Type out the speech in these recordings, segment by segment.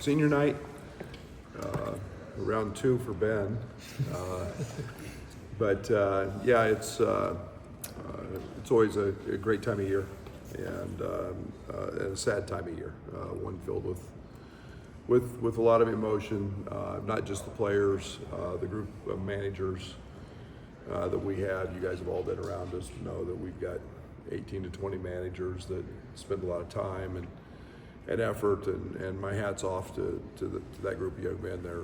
Senior night, round two for Ben. Yeah, it's always a great time of year and a sad time of year, one filled with a lot of emotion, not just the players, the group of managers that we have. You guys have all been around us to know that we've got 18 to 20 managers that spend a lot of time and effort, and my hat's off to that group of young men. They're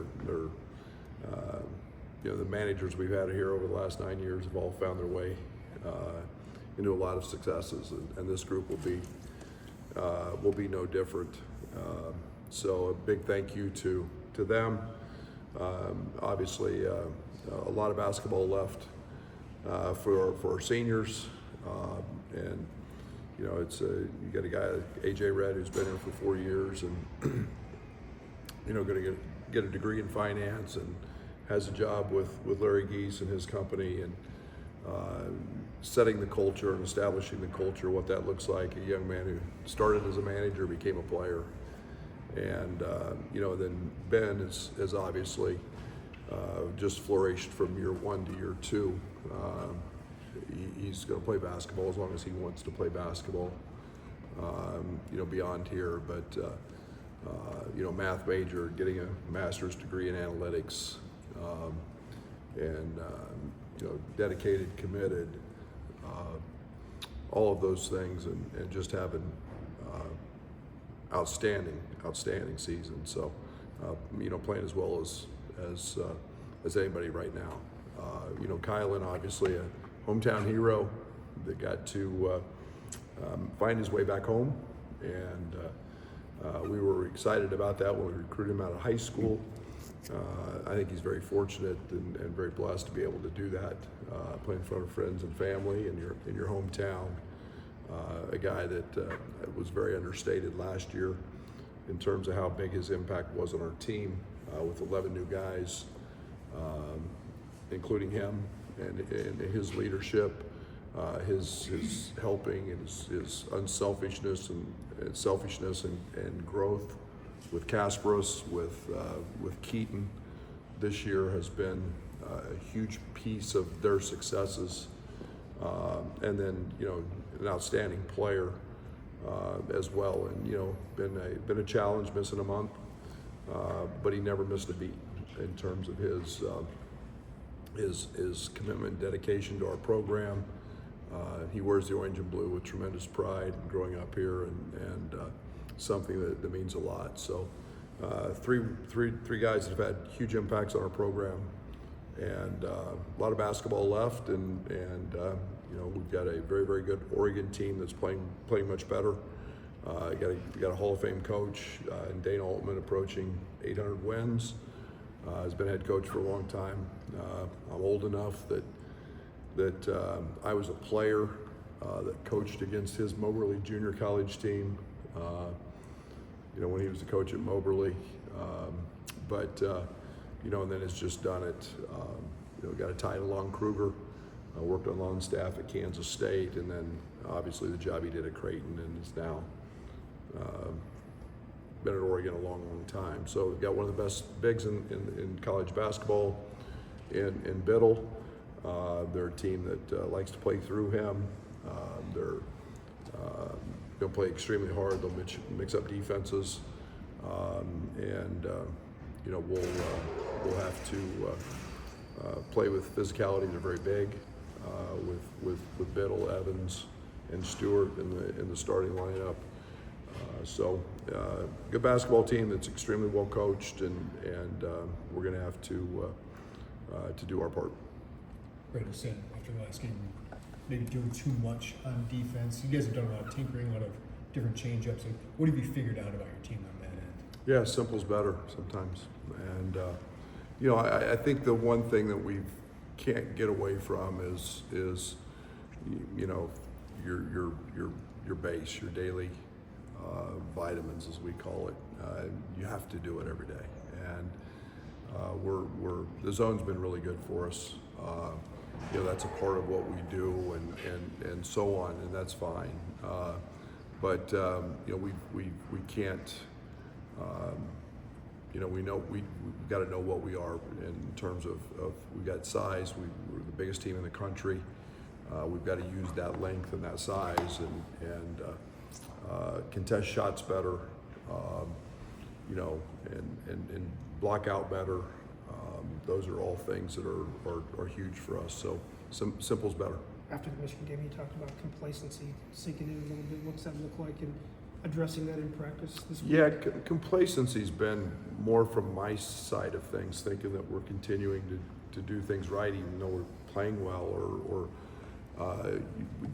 the managers we've had here over the last 9 years have all found their way into a lot of successes, and this group will be no different. So a big thank you to them. Obviously, a lot of basketball left for our seniors, and you got a guy like AJ Red who's been here for 4 years and going to get a degree in finance and has a job with Larry Geese and his company, and setting the culture and establishing the culture, what that looks like. A young man who started as a manager, became a player, and then Ben has obviously just flourished from year one to year two. He's going to play basketball as long as he wants to play basketball, beyond here. But, math major, getting a master's degree in analytics, dedicated, committed, all of those things, and just having outstanding season. So, playing as well as anybody right now. Kylin, obviously a hometown hero that got to find his way back home, and we were excited about that when we recruited him out of high school. I think he's very fortunate and very blessed to be able to do that, play in front of friends and family in your hometown. A guy that was very understated last year in terms of how big his impact was on our team, with 11 new guys, including him, and his leadership, his helping, and his unselfishness and selfishness and growth with Kasparos, with Keaton this year has been a huge piece of their successes, and then an outstanding player as well, and been a challenge missing a month, but he never missed a beat in terms of his commitment and dedication to our program. He wears the orange and blue with tremendous pride growing up here, and something that means a lot. So three guys that have had huge impacts on our program, and a lot of basketball left, and we've got a very, very good Oregon team that's playing much better. You got a Hall of Fame coach in Dana Altman, approaching 800 wins. Has been head coach for a long time. I'm old enough that I was a player that coached against his Moberly junior college team, when he was the coach at Moberly. And then has just done it. Got a tie to Lon Kruger, worked on Lon's staff at Kansas State, and then obviously the job he did at Creighton, and is now been at Oregon a long, long time. So we've got one of the best bigs in college basketball in Biddle. They're a team that likes to play through him. They'll play extremely hard. They'll mix up defenses, we'll have to play with physicality. They're very big, with Biddle, Evans, and Stewart in the starting lineup. Good basketball team that's extremely well coached, and we're going to have to do our part. Brad said after the last game, maybe doing too much on defense. You guys have done a lot of tinkering, a lot of different change-ups. Like, what have you figured out about your team on that end? Yeah, simple's better sometimes, and I think the one thing that we can't get away from is your base, your daily vitamins, as we call it. You have to do it every day, and the zone's been really good for us. That's a part of what we do, and so on, and that's fine. We can't we know we've got to know what we are in terms of we got size. We're the biggest team in the country. We've got to use that length and that size and contest shots better, and block out better. Those are all things that are huge for us. So simple's better. After the Michigan game, you talked about complacency sinking in a little bit. What's that look like in addressing that in practice this week? Yeah, complacency's been more from my side of things, thinking that we're continuing to do things right, even though we're playing well or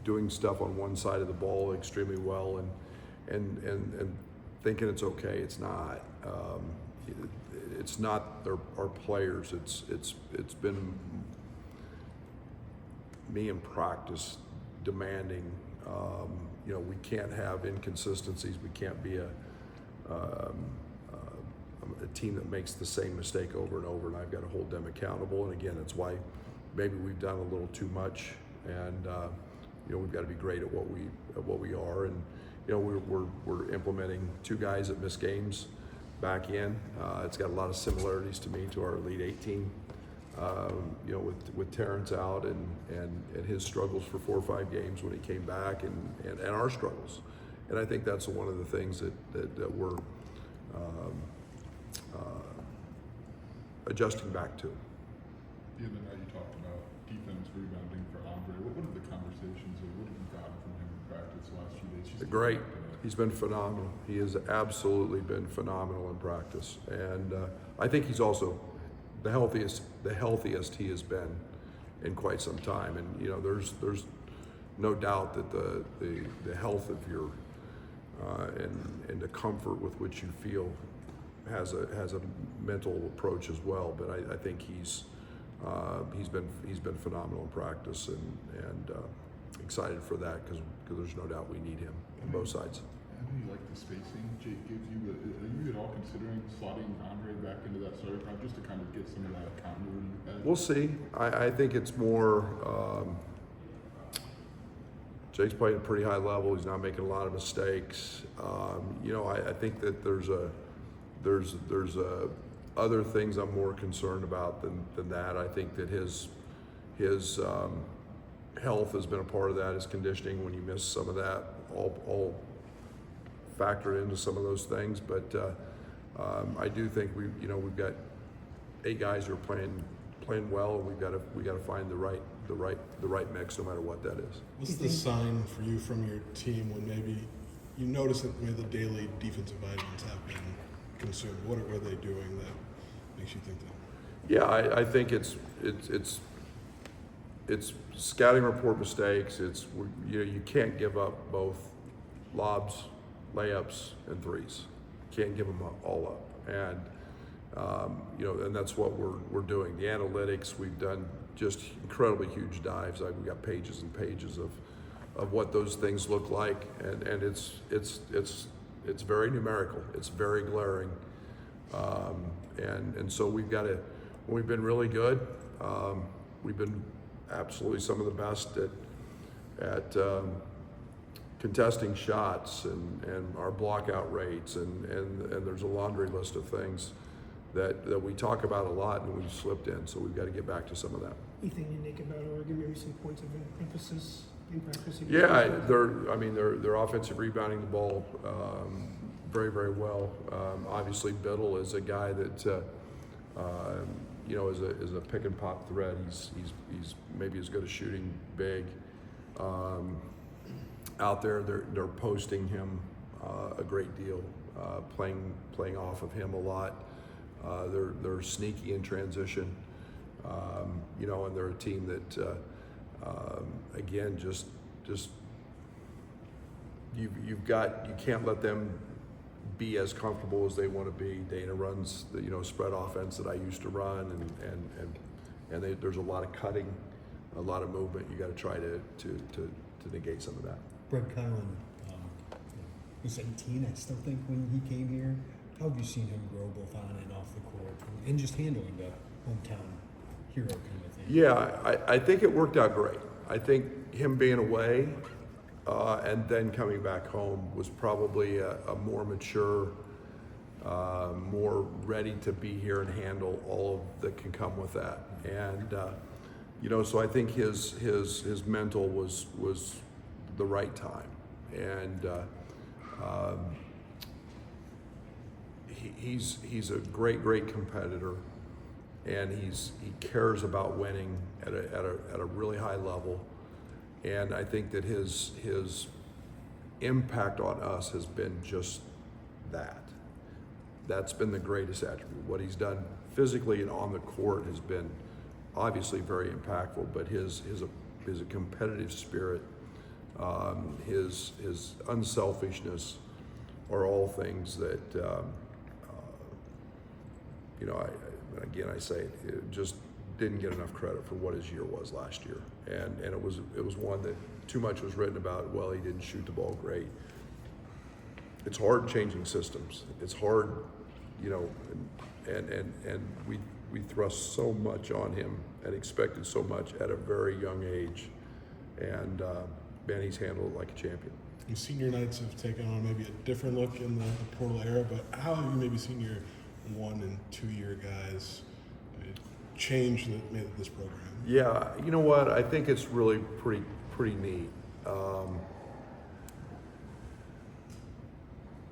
doing stuff on one side of the ball extremely well, and thinking it's okay. It's not. It's not our players. It's been me in practice demanding. We can't have inconsistencies. We can't be a team that makes the same mistake over and over, and I've got to hold them accountable. And again, that's why maybe we've done a little too much, and we've got to be great at what we are. And we're implementing 2 guys that miss games back in. It's got a lot of similarities to me to our Elite 18. With Terrence out and his struggles for 4 or 5 games when he came back, and our struggles, and I think that's one of the things that we're adjusting back to. The other night you talked about defense rebounding for Andre. What are the conversations, or what have you gotten from him in practice the last few days? Great. He's been phenomenal. He has absolutely been phenomenal in practice, and I think he's also the healthiest he has been in quite some time. And there's no doubt that the health of your and the comfort with which you feel has a mental approach as well. But I think he's been phenomenal in practice, and excited for that because there's no doubt we need him on both sides. I know you like the spacing Jake gives you, but are you at all considering slotting Andre back into that starting five just to kind of get some of that continuity? We'll see. I think it's more. Jake's playing at a pretty high level. He's not making a lot of mistakes. I think that there's other things I'm more concerned about than that. I think that his health has been a part of that. His conditioning, when you miss some of that, all factored into some of those things. But I do think we've got 8 guys who are playing well, and we got to find the right mix, no matter what that is. What's the sign for you from your team when maybe you notice that maybe the daily defensive vitamins have been consumed? What are they doing that makes you think that? Yeah, I think it's scouting report mistakes. You can't give up both lobs, layups, and threes. Can't give them all up, and and that's what we're doing. The analytics, we've done just incredibly huge dives. We've got pages and pages of what those things look like, and it's very numerical. It's very glaring, and so we've got to. We've been really good. We've been absolutely some of the best at contesting shots and our block-out rates, and there's a laundry list of things that we talk about a lot and we've slipped in, so we've got to get back to some of that. Anything unique about Oregon? Maybe some points of emphasis in practice? Yeah, they're offensive rebounding the ball very, very well. Obviously, Biddle is a guy that is a pick and pop threat. He's maybe as good as shooting big. Out there, they're posting him a great deal, playing off of him a lot. They're sneaky in transition, and they're a team that again just you can't let them be as comfortable as they want to be. Dana runs the spread offense that I used to run, and there's a lot of cutting, a lot of movement. You got to try to negate some of that. Brad Kylin, he's 18, I still think, when he came here. How have you seen him grow both on and off the court, and just handling the hometown hero kind of thing? Yeah, I think it worked out great. I think him being away and then coming back home was probably a more mature more ready to be here and handle all that can come with that. And so I think his mental was the right time, and he's a great competitor, and he cares about winning at a really high level, and I think that his impact on us has been just that. That's been the greatest attribute. What he's done physically and on the court has been obviously very impactful, but his a competitive spirit, his unselfishness are all things that I say it just didn't get enough credit for what his year was last year, and it was one that too much was written about. Well, he didn't shoot the ball great. It's hard changing systems. It's hard, and we thrust so much on him and expected so much at a very young age, and man, he's handled it like a champion. Your senior nights have taken on maybe a different look in the portal era, but how have you maybe seen your 1 and 2 year guys change this program? Yeah, you know what? I think it's really pretty neat.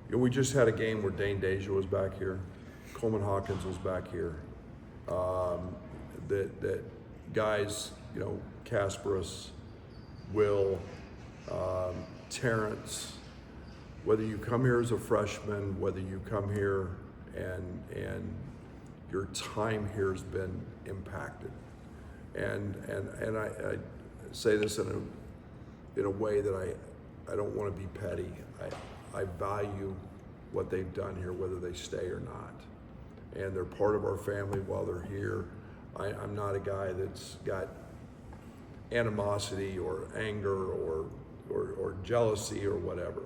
We just had a game where Dane Deja was back here, Coleman Hawkins was back here. That guys, Kasparis, Will, Terrence, whether you come here as a freshman, whether you come here and your time here has been impacted, and I say this in a way that I don't want to be petty. I value what they've done here, whether they stay or not, and they're part of our family while they're here. I'm not a guy that's got animosity or anger or jealousy or whatever.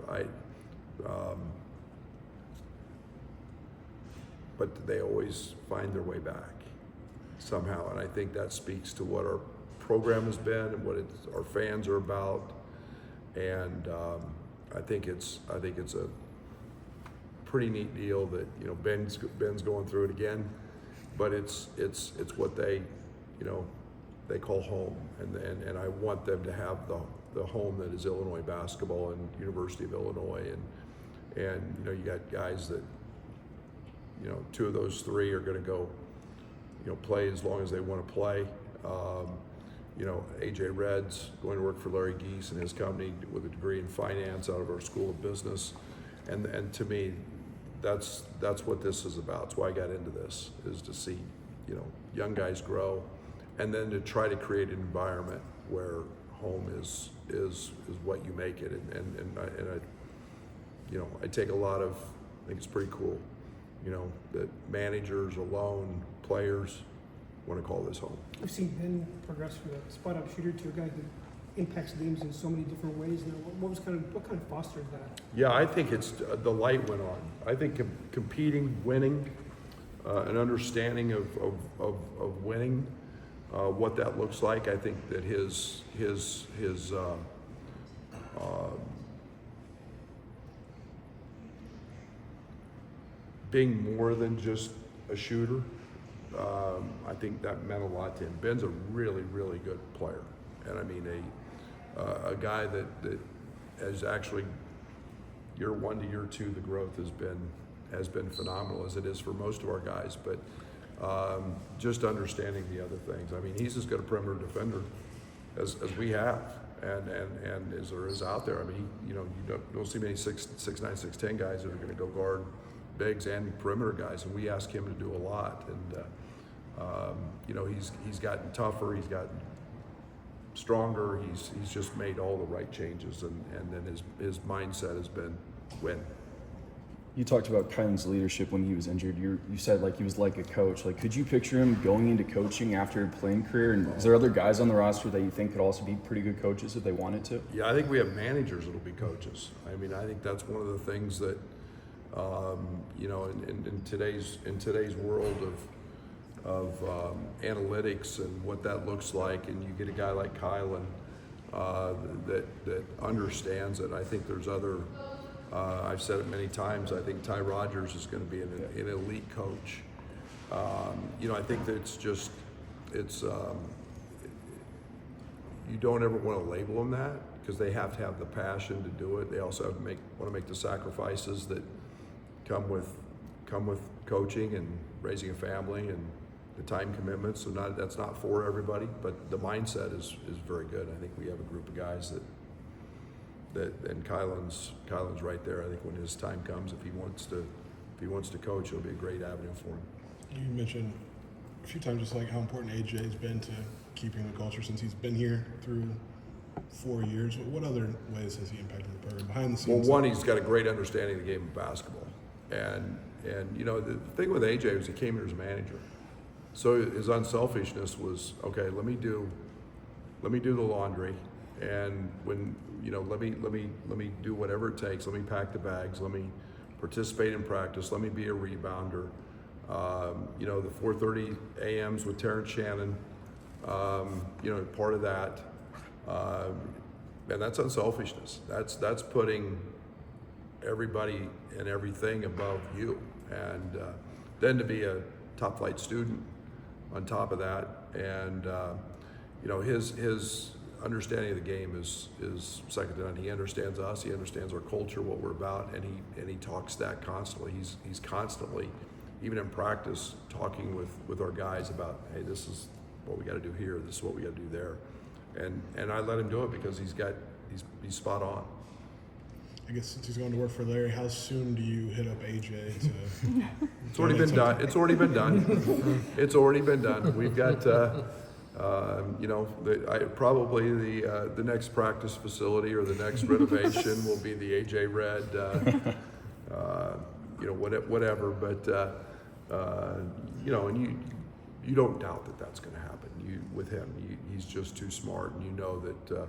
But they always find their way back somehow, and I think that speaks to what our program has been and what our fans are about. And I think it's a pretty neat deal that Ben's going through it again, but it's what they call home, and I want them to have the home that is Illinois basketball and University of Illinois, and you got guys that 2 of those 3 are going to go play as long as they want to play. AJ Red's going to work for Larry Geese and his company with a degree in finance out of our School of Business, and to me, that's what this is about. That's why I got into this, is to see young guys grow, and then to try to create an environment where home is what you make it, and I take a lot of, I think it's pretty cool, that managers alone, players want to call this home. We've seen Ben progress from a spot-up shooter to a guy who impacts games in so many different ways. Now, what kind of fosters that? Yeah, I think it's the light went on. I think competing, winning, an understanding of winning, what that looks like. I think that his being more than just a shooter, I think that meant a lot to him. Ben's a really good player, and I mean a guy that has actually year 1 to year 2, the growth has been phenomenal, as it is for most of our guys. But just understanding the other things. I mean, he's as good a perimeter defender as we have, and as there is out there. I mean, you don't see many 6'9", 6'10" guys that are going to go guard bigs and perimeter guys, and we ask him to do a lot. And he's gotten tougher, he's gotten stronger, he's just made all the right changes, and then his mindset has been win. You talked about Kylin's leadership when he was injured. You said he was like a coach. Could you picture him going into coaching after a playing career? And is there other guys on the roster that you think could also be pretty good coaches if they wanted to? Yeah, I think we have managers that'll be coaches. I mean, I think that's one of the things that in today's world of analytics and what that looks like, and you get a guy like Kylin that understands it. I think there's other I've said it many times. I think Ty Rogers is going to be an elite coach. You know, I think that you don't ever want to label them that, because they have to have the passion to do it. They also have to want to make the sacrifices that come with coaching and raising a family and the time commitments. So that's not for everybody, but the mindset is very good. I think we have a group of guys that and Kylin's right there. I think when his time comes, if he wants to coach, it'll be a great avenue for him. You mentioned a few times just like how important AJ has been to keeping the culture since he's been here through 4 years. What other ways has he impacted the program behind the scenes? Well, one, he's got a great understanding of the game of basketball, and you know, the thing with AJ was he came here as a manager, so his unselfishness was, okay, let me do the laundry, and when, you know, let me do whatever it takes. Let me pack the bags. Let me participate in practice. Let me be a rebounder. You know, the 4:30 a.m.s with Terrence Shannon, you know, part of that, and that's unselfishness. That's putting everybody and everything above you, and then to be a top flight student on top of that, and you know, his understanding of the game is second to none. He understands us. He understands our culture, what we're about, and he talks that constantly. He's constantly, even in practice, talking with our guys about, hey, this is what we got to do here. This is what we got to do there, and I let him do it because he's spot on. I guess since he's going to work for Larry, how soon do you hit up AJ to? It's already been done. It's already been done. It's already been done. We've got, you know, probably the next practice facility or the next renovation will be the AJ Red, you know, whatever. But you know, and you don't doubt that that's going to happen. With him, he's just too smart, and you know that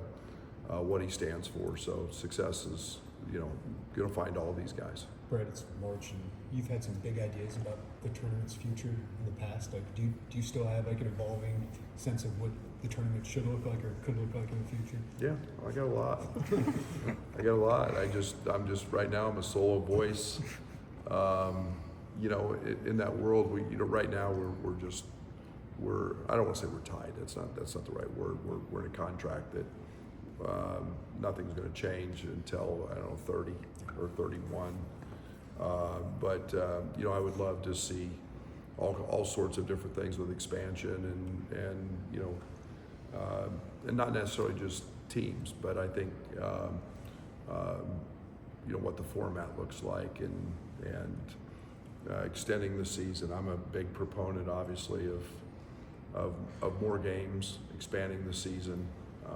what he stands for. So success is, you know, going to find all these guys. Brad, it's March, and you've had some big ideas about the tournament's future in the past. Like, do you still have like an evolving sense of what the tournament should look like or could look like in the future? Yeah, I got a lot. I got a lot. I'm just right now, I'm a solo voice. You know, in that world, you know, right now we're I don't want to say we're tied. That's not the right word. We're in a contract that nothing's going to change until, I don't know, 30 or 31. But you know, I would love to see all sorts of different things with expansion and you know, and not necessarily just teams, but I think you know, what the format looks like and extending the season. I'm a big proponent, obviously, of more games, expanding the season.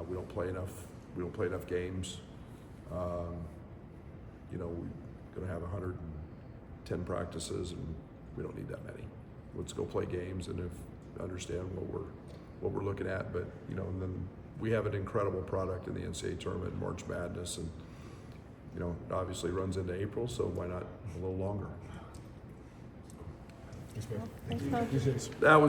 We don't play enough games. You know, we're going to have 110 practices, and we don't need that many. Let's go play games and understand what we're looking at. But you know, and then we have an incredible product in the NCAA tournament, March Madness, and you know, it obviously runs into April, so why not a little longer? Thanks, Brad. Thanks, Coach. Appreciate it. That was